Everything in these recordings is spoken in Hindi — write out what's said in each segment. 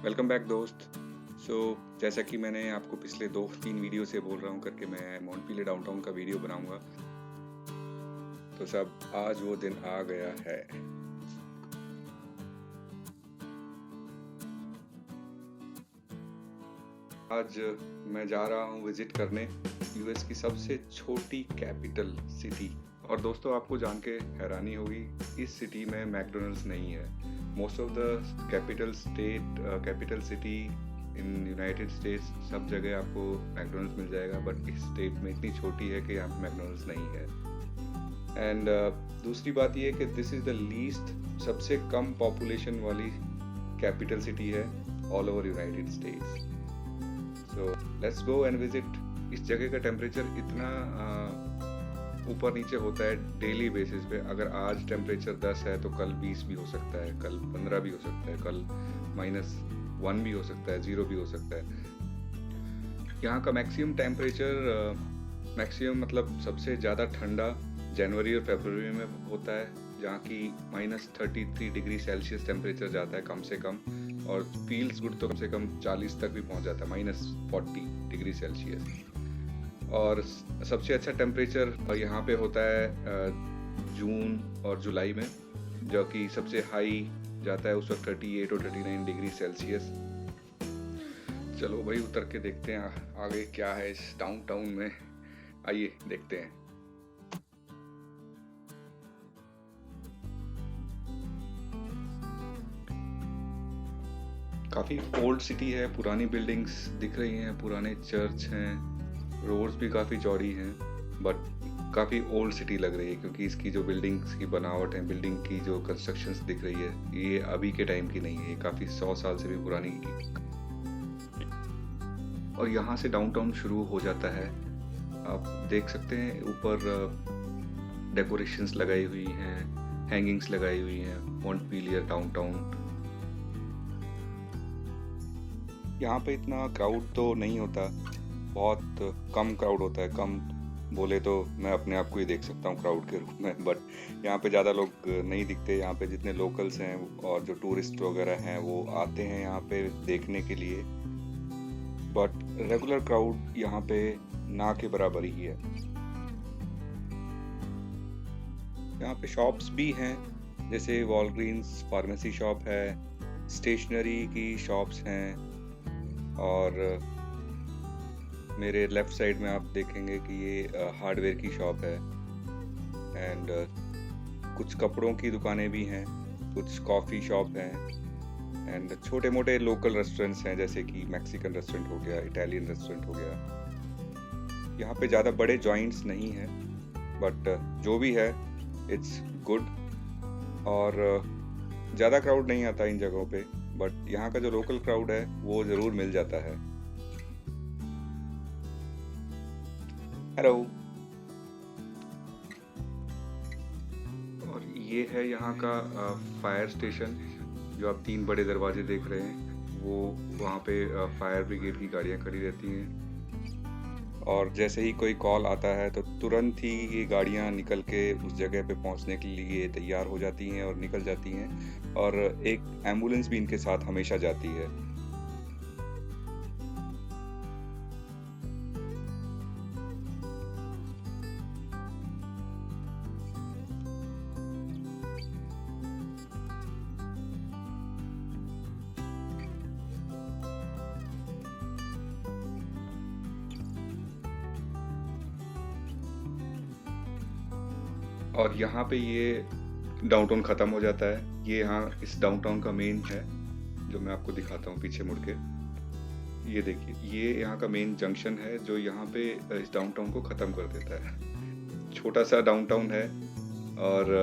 वेलकम बैक दोस्त। जैसा कि मैंने आपको पिछले 2-3 वीडियो से बोल रहा हूँ करके मैं मॉन्टपीले डाउनटाउन का वीडियो बनाऊंगा। तो सब आज वो दिन आ गया है। आज मैं जा रहा हूँ विजिट करने यूएस की सबसे छोटी कैपिटल सिटी। और दोस्तों, आपको जान के हैरानी होगी, इस सिटी में मैकडोनल्ड्स नहीं है। Most of the capital city in United states सब जगह आपको मैकडोनल्ड्स मिल जाएगा, बट इस स्टेट में इतनी छोटी है कि यहाँ पे मैकडोनल्ड्स नहीं है। एंड दूसरी बात ये है कि दिस इज़ द लीस्ट सबसे कम पॉपुलेशन वाली कैपिटल सिटी है all over United states. So let's go and visit. इस जगह का टेम्परेचर इतना ऊपर नीचे होता है डेली बेसिस पे। अगर आज टेम्परेचर 10 है तो कल 20 भी हो सकता है, कल 15 भी हो सकता है, कल -1 भी हो सकता है, 0 भी हो सकता है। यहाँ का मैक्सिमम टेम्परेचर मतलब सबसे ज़्यादा ठंडा जनवरी और फरवरी में होता है, जहाँ की -33 डिग्री सेल्सियस टेम्परेचर जाता है कम से कम, और फील्स गुड तो कम से कम 40 तक भी पहुँच जाता है, -40 डिग्री सेल्सियस। और सबसे अच्छा टेम्परेचर यहाँ पे होता है जून और जुलाई में, जो कि सबसे हाई जाता है उस वक्त 38 और 39 डिग्री सेल्सियस। चलो भाई, उतर के देखते हैं आगे क्या है इस डाउनटाउन में। आइए देखते हैं। काफ़ी ओल्ड सिटी है, पुरानी बिल्डिंग्स दिख रही हैं, पुराने चर्च हैं, रोड्स भी काफ़ी चौड़ी हैं, बट काफ़ी ओल्ड सिटी लग रही है क्योंकि इसकी जो बिल्डिंग्स की बनावट है, बिल्डिंग की जो कंस्ट्रक्शंस दिख रही है, ये अभी के टाइम की नहीं है, ये काफ़ी 100 साल से भी पुरानी की। और यहाँ से डाउनटाउन शुरू हो जाता है। आप देख सकते हैं ऊपर डेकोरेशंस लगाई हुई हैं, हैंगिंग्स लगाई हुई हैं, मॉन्टपीलियर डाउनटाउन। यहाँ पे इतना क्राउड तो नहीं होता, बहुत कम क्राउड होता है। कम बोले तो मैं अपने आप को ही देख सकता हूँ क्राउड के रूप में, बट यहाँ पे ज़्यादा लोग नहीं दिखते। यहाँ पे जितने लोकल्स हैं और जो टूरिस्ट वगैरह हैं वो आते हैं यहाँ पे देखने के लिए, बट रेगुलर क्राउड यहाँ पे ना के बराबर ही है। यहाँ पे शॉप्स भी हैं, जैसे वॉलग्रीन्स फार्मेसी शॉप है, स्टेशनरी की शॉप्स हैं, और मेरे लेफ़्ट साइड में आप देखेंगे कि ये हार्डवेयर की शॉप है। एंड कुछ कपड़ों की दुकानें भी हैं, कुछ कॉफ़ी शॉप हैं, एंड छोटे मोटे लोकल रेस्टोरेंट्स हैं, जैसे कि मैक्सिकन रेस्टोरेंट हो गया, इटालियन रेस्टोरेंट हो गया। यहाँ पे ज़्यादा बड़े जॉइंट्स नहीं हैं, बट जो भी है इट्स गुड। और ज़्यादा क्राउड नहीं आता इन जगहों पे, बट यहाँ का जो लोकल क्राउड है वो ज़रूर मिल जाता है। हेलो। और ये है यहाँ का फायर स्टेशन, जो आप 3 बड़े दरवाजे देख रहे हैं, वो वहाँ पे फायर ब्रिगेड की गाड़ियाँ खड़ी रहती हैं। और जैसे ही कोई कॉल आता है तो तुरंत ही ये गाड़ियाँ निकल के उस जगह पे पहुँचने के लिए तैयार हो जाती हैं और निकल जाती हैं, और एक एम्बुलेंस भी इनके साथ हमेशा जाती है। और यहाँ पे ये डाउनटाउन ख़त्म हो जाता है। ये यहाँ इस डाउनटाउन का मेन है, जो मैं आपको दिखाता हूँ पीछे मुड़ के। ये देखिए, ये यहाँ का मेन जंक्शन है जो यहाँ पे इस डाउनटाउन को ख़त्म कर देता है। छोटा सा डाउनटाउन है और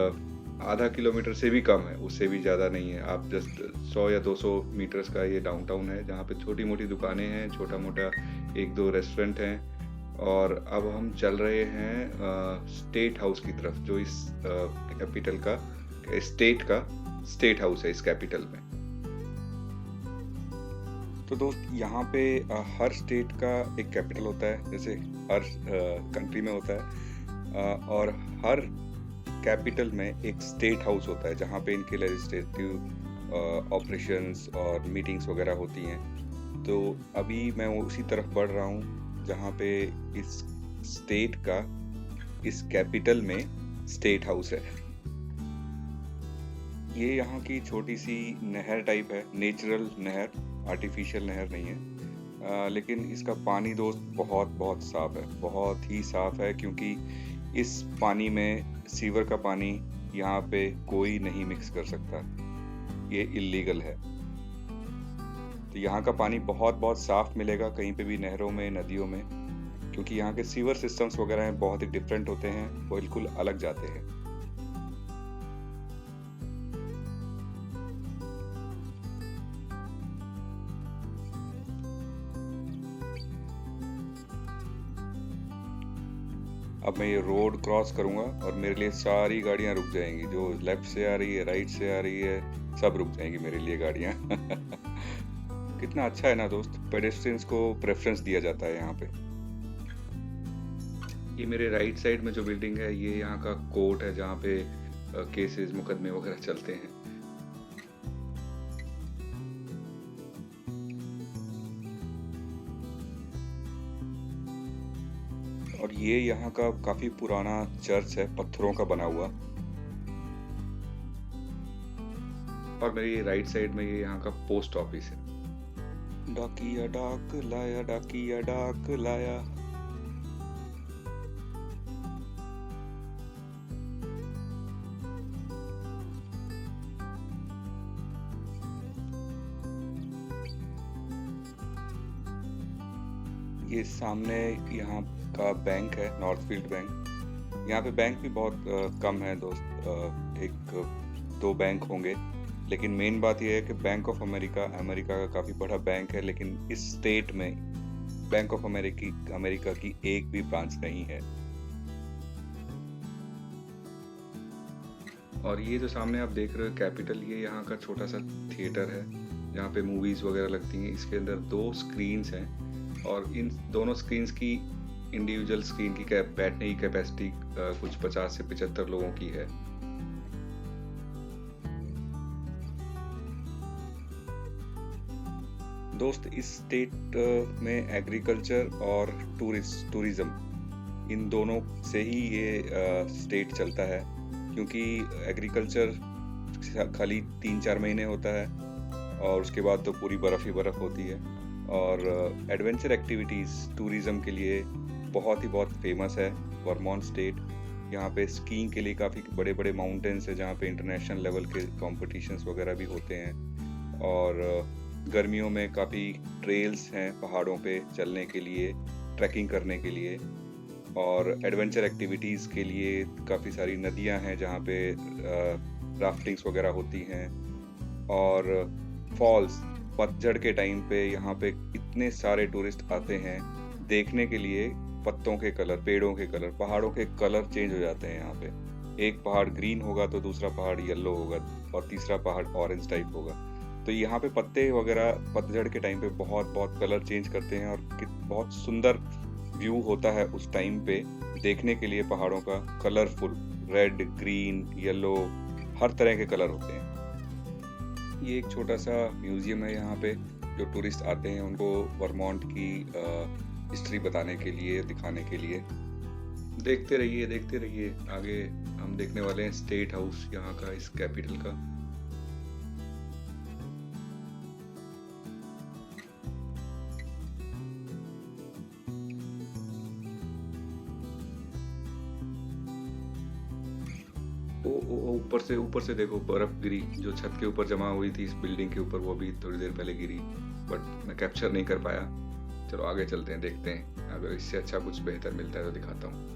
आधा किलोमीटर से भी कम है, उससे भी ज़्यादा नहीं है। आप जस्ट 100 या 200 मीटर्स का ये डाउनटाउन है, जहाँ पे छोटी मोटी दुकानें हैं, छोटा मोटा 1-2 रेस्टोरेंट हैं। और अब हम चल रहे हैं स्टेट हाउस की तरफ, जो इस कैपिटल का स्टेट हाउस है इस कैपिटल में। तो दोस्त, यहाँ पे हर स्टेट का एक कैपिटल होता है, जैसे हर कंट्री में होता है, और हर कैपिटल में एक स्टेट हाउस होता है, जहाँ पे इनके लेजिस्लेटिव ऑपरेशंस और मीटिंग्स वगैरह होती हैं। तो अभी मैं उसी तरफ बढ़ रहा हूँ जहाँ पे इस स्टेट का, इस कैपिटल में स्टेट हाउस है। ये यहाँ की छोटी सी नहर टाइप है, नेचुरल नहर, आर्टिफिशियल नहर नहीं है। लेकिन इसका पानी दोस्त बहुत बहुत साफ है, बहुत ही साफ है, क्योंकि इस पानी में सीवर का पानी यहाँ पे कोई नहीं मिक्स कर सकता, ये इल्लीगल है। तो यहाँ का पानी बहुत बहुत साफ मिलेगा कहीं पे भी, नहरों में, नदियों में, क्योंकि यहाँ के सीवर सिस्टम्स वगैरह हैं बहुत ही डिफरेंट होते हैं, बिल्कुल अलग जाते हैं। अब मैं ये रोड क्रॉस करूंगा और मेरे लिए सारी गाड़ियां रुक जाएंगी, जो लेफ्ट से आ रही है, राइट से आ रही है, सब रुक जाएंगी मेरे लिए गाड़ियां। कितना अच्छा है ना दोस्त, पेडेस्ट्रियंस को प्रेफरेंस दिया जाता है यहाँ पे। ये मेरे राइट साइड में जो बिल्डिंग है, ये यहाँ का कोर्ट है जहाँ पे केसेस, मुकदमे वगैरह चलते हैं। और ये यहाँ का काफी पुराना चर्च है, पत्थरों का बना हुआ। और मेरी राइट साइड में ये यहाँ का पोस्ट ऑफिस है। डाकिया डाक लाया, डाकिया डाक लाया। ये सामने यहाँ का बैंक है, नॉर्थफील्ड बैंक। यहाँ पे बैंक भी बहुत कम है दोस्त, एक दो बैंक होंगे, लेकिन मेन बात यह है कि बैंक ऑफ अमेरिका, अमेरिका का काफ़ी बड़ा बैंक है, लेकिन इस स्टेट में बैंक ऑफ अमेरिका की एक भी ब्रांच नहीं है। और ये जो सामने आप देख रहे हो कैपिटल, ये यहाँ का छोटा सा थिएटर है जहाँ पे मूवीज़ वगैरह लगती हैं। इसके अंदर 2 स्क्रीन्स हैं और इन दोनों स्क्रीन्स की इंडिविजुअल स्क्रीन की बैठने की कैपेसिटी कुछ 50 से 75 लोगों की है। दोस्त, इस स्टेट में एग्रीकल्चर और टूरिज्म, इन दोनों से ही ये स्टेट चलता है, क्योंकि एग्रीकल्चर खाली 3-4 महीने होता है और उसके बाद तो पूरी बर्फ़ ही बर्फ़ होती है। और एडवेंचर एक्टिविटीज़ टूरिज़्म के लिए बहुत फेमस है वर्मोंट स्टेट। यहाँ पे स्कीइंग के लिए काफ़ी बड़े बड़े माउंटेन्स हैं जहाँ पे इंटरनेशनल लेवल के कॉम्पिटिशन्स वगैरह भी होते हैं। और गर्मियों में काफ़ी ट्रेल्स हैं पहाड़ों पे चलने के लिए, ट्रैकिंग करने के लिए, और एडवेंचर एक्टिविटीज़ के लिए काफ़ी सारी नदियाँ हैं जहाँ पे राफ्टिंग्स वगैरह होती हैं। और फॉल्स, पतझड़ के टाइम पे यहाँ पे इतने सारे टूरिस्ट आते हैं देखने के लिए। पत्तों के कलर, पेड़ों के कलर, पहाड़ों के कलर चेंज हो जाते हैं यहाँ पे। एक पहाड़ ग्रीन होगा तो दूसरा पहाड़ येलो होगा और तीसरा पहाड़ ऑरेंज टाइप होगा। तो यहाँ पे पत्ते वगैरह पतझड़ के टाइम पे बहुत कलर चेंज करते हैं और बहुत सुंदर व्यू होता है उस टाइम पे देखने के लिए। पहाड़ों का कलरफुल रेड, ग्रीन, येलो, हर तरह के कलर होते हैं। ये एक छोटा सा म्यूजियम है यहाँ पे, जो टूरिस्ट आते हैं उनको वर्मोंट की हिस्ट्री बताने के लिए, दिखाने के लिए। देखते रहिए, आगे हम देखने वाले हैं स्टेट हाउस यहाँ का, इस कैपिटल का। ऊपर से देखो बर्फ गिरी जो छत के ऊपर जमा हुई थी इस बिल्डिंग के ऊपर, वो भी थोड़ी देर पहले गिरी, बट मैं कैप्चर नहीं कर पाया। चलो आगे चलते हैं, देखते हैं, अगर इससे अच्छा कुछ बेहतर मिलता है तो दिखाता हूँ।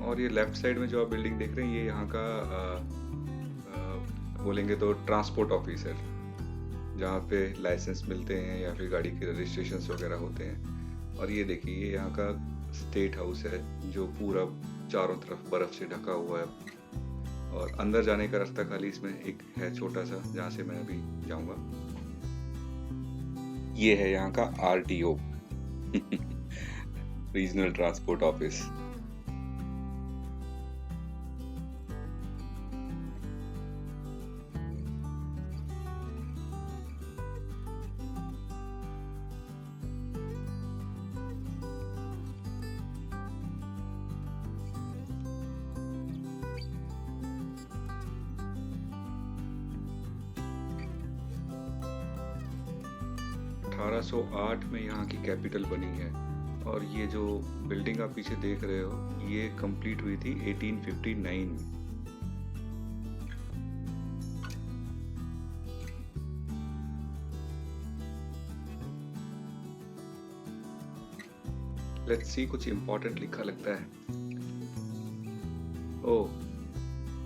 और ये लेफ्ट साइड में जो आप बिल्डिंग देख रहे हैं, ये यहाँ का बोलेंगे तो ट्रांसपोर्ट ऑफिस है, जहाँ पे लाइसेंस मिलते हैं या फिर गाड़ी के रजिस्ट्रेशन वगैरह होते हैं। और ये देखिए, ये यहाँ का स्टेट हाउस है जो पूरा चारों तरफ बर्फ से ढका हुआ है और अंदर जाने का रास्ता खाली इसमें एक है छोटा सा, जहाँ से मैं अभी जाऊंगा। ये है यहाँ का RTO रीजनल ट्रांसपोर्ट ऑफिस। अठारह 1808 में यहाँ की कैपिटल बनी है और ये जो बिल्डिंग आप पीछे देख रहे हो ये कंप्लीट हुई थी 1859 में। लेट्स सी, कुछ इंपॉर्टेंट लिखा लगता है। ओह,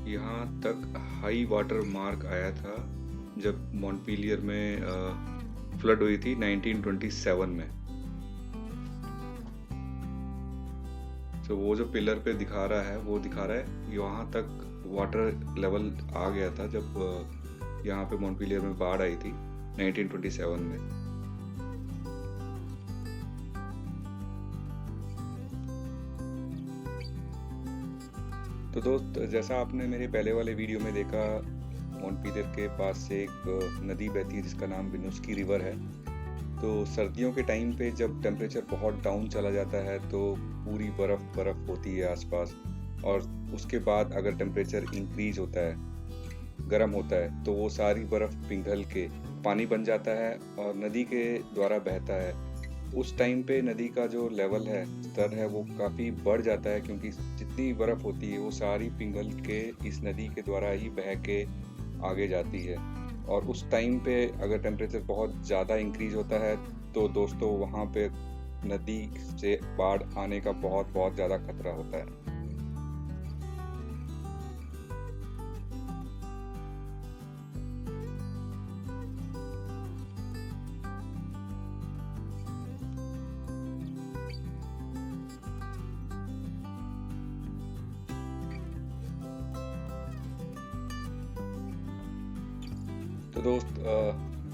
यहाँ तक हाई वाटर मार्क आया था जब मॉन्टपीलियर में फ्लड हुई थी 1927 में। तो वो जो पिलर पे दिखा रहा है वो दिखा रहा है यहाँ तक वाटर लेवल आ गया था जब यहाँ पे मॉन्टपीलियर में बाढ़ आई थी 1927 में। तो दोस्त, जैसा आपने मेरे पहले वाले वीडियो में देखा, मॉन्टपीलियर के पास से एक नदी बहती है जिसका नाम विनुस्की रिवर है। तो सर्दियों के टाइम पे जब टेम्परेचर बहुत डाउन चला जाता है तो पूरी बर्फ़ होती है आसपास, और उसके बाद अगर टेम्परेचर इंक्रीज होता है, गर्म होता है, तो वो सारी बर्फ़ पिघल के पानी बन जाता है और नदी के द्वारा बहता है। उस टाइम पे नदी का जो लेवल है, स्तर है, वो काफ़ी बढ़ जाता है क्योंकि जितनी बर्फ़ होती है वो सारी पिघल के इस नदी के द्वारा ही बह के आगे जाती है। और उस टाइम पे अगर टेम्परेचर बहुत ज़्यादा इंक्रीज होता है तो दोस्तों वहाँ पे नदी से बाढ़ आने का बहुत ज़्यादा खतरा होता है। तो दोस्त,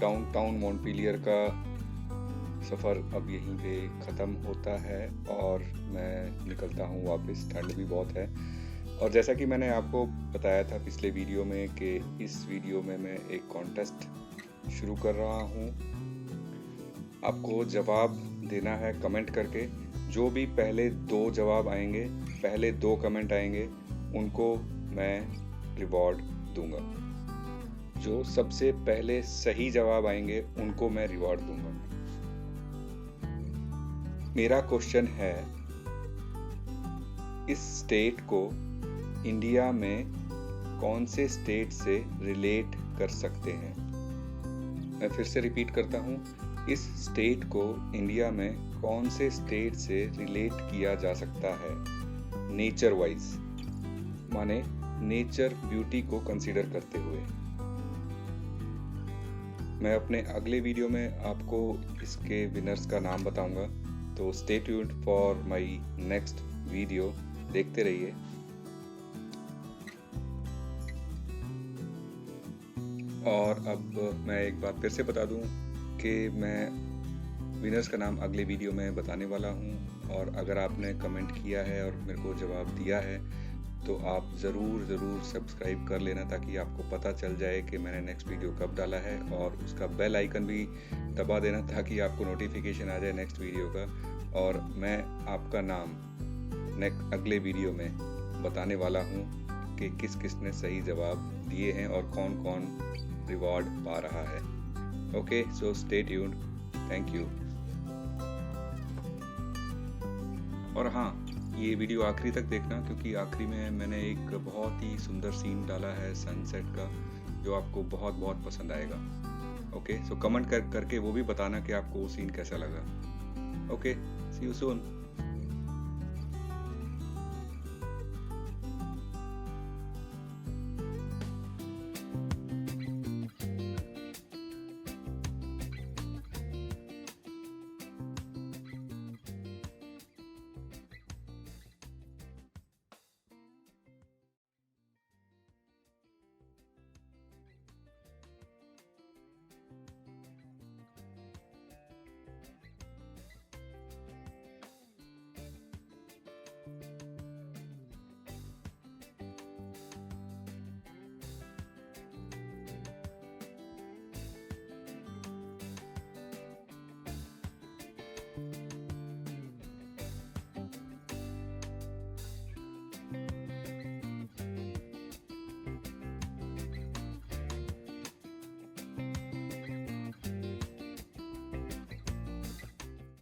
डाउनटाउन मॉन्टपीलियर का सफ़र अब यहीं पे ख़त्म होता है और मैं निकलता हूँ वापस। ठंड भी बहुत है और जैसा कि मैंने आपको बताया था पिछले वीडियो में कि इस वीडियो में मैं एक कॉन्टेस्ट शुरू कर रहा हूँ। आपको जवाब देना है कमेंट करके। जो भी पहले 2 जवाब आएंगे, पहले 2 कमेंट आएंगे, उनको मैं रिवॉर्ड दूंगा। जो सबसे पहले सही जवाब आएंगे उनको मैं रिवॉर्ड दूंगा। मेरा क्वेश्चन है, इस स्टेट को इंडिया में कौन से स्टेट से रिलेट कर सकते हैं? मैं फिर से रिपीट करता हूँ, इस स्टेट को इंडिया में कौन से स्टेट से रिलेट किया जा सकता है नेचर वाइज, माने नेचर ब्यूटी को कंसीडर करते हुए। मैं अपने अगले वीडियो में आपको इसके विनर्स का नाम बताऊंगा, तो stay tuned for my next video. देखते रहिए। और अब मैं एक बात फिर से बता दूं कि मैं विनर्स का नाम अगले वीडियो में बताने वाला हूं, और अगर आपने कमेंट किया है और मेरे को जवाब दिया है तो आप ज़रूर सब्सक्राइब कर लेना ताकि आपको पता चल जाए कि मैंने नेक्स्ट वीडियो कब डाला है, और उसका बेल आइकन भी दबा देना ताकि आपको नोटिफिकेशन आ जाए नेक्स्ट वीडियो का। और मैं आपका नाम अगले वीडियो में बताने वाला हूँ कि किसने सही जवाब दिए हैं और कौन रिवॉर्ड पा रहा है। Okay, so stay tuned. Thank you. और हाँ, ये वीडियो आखिरी तक देखना क्योंकि आखिरी में मैंने एक बहुत ही सुंदर सीन डाला है सनसेट का, जो आपको बहुत पसंद आएगा। ओके, सो कमेंट करके वो भी बताना कि आपको वो सीन कैसा लगा। Okay, see you soon.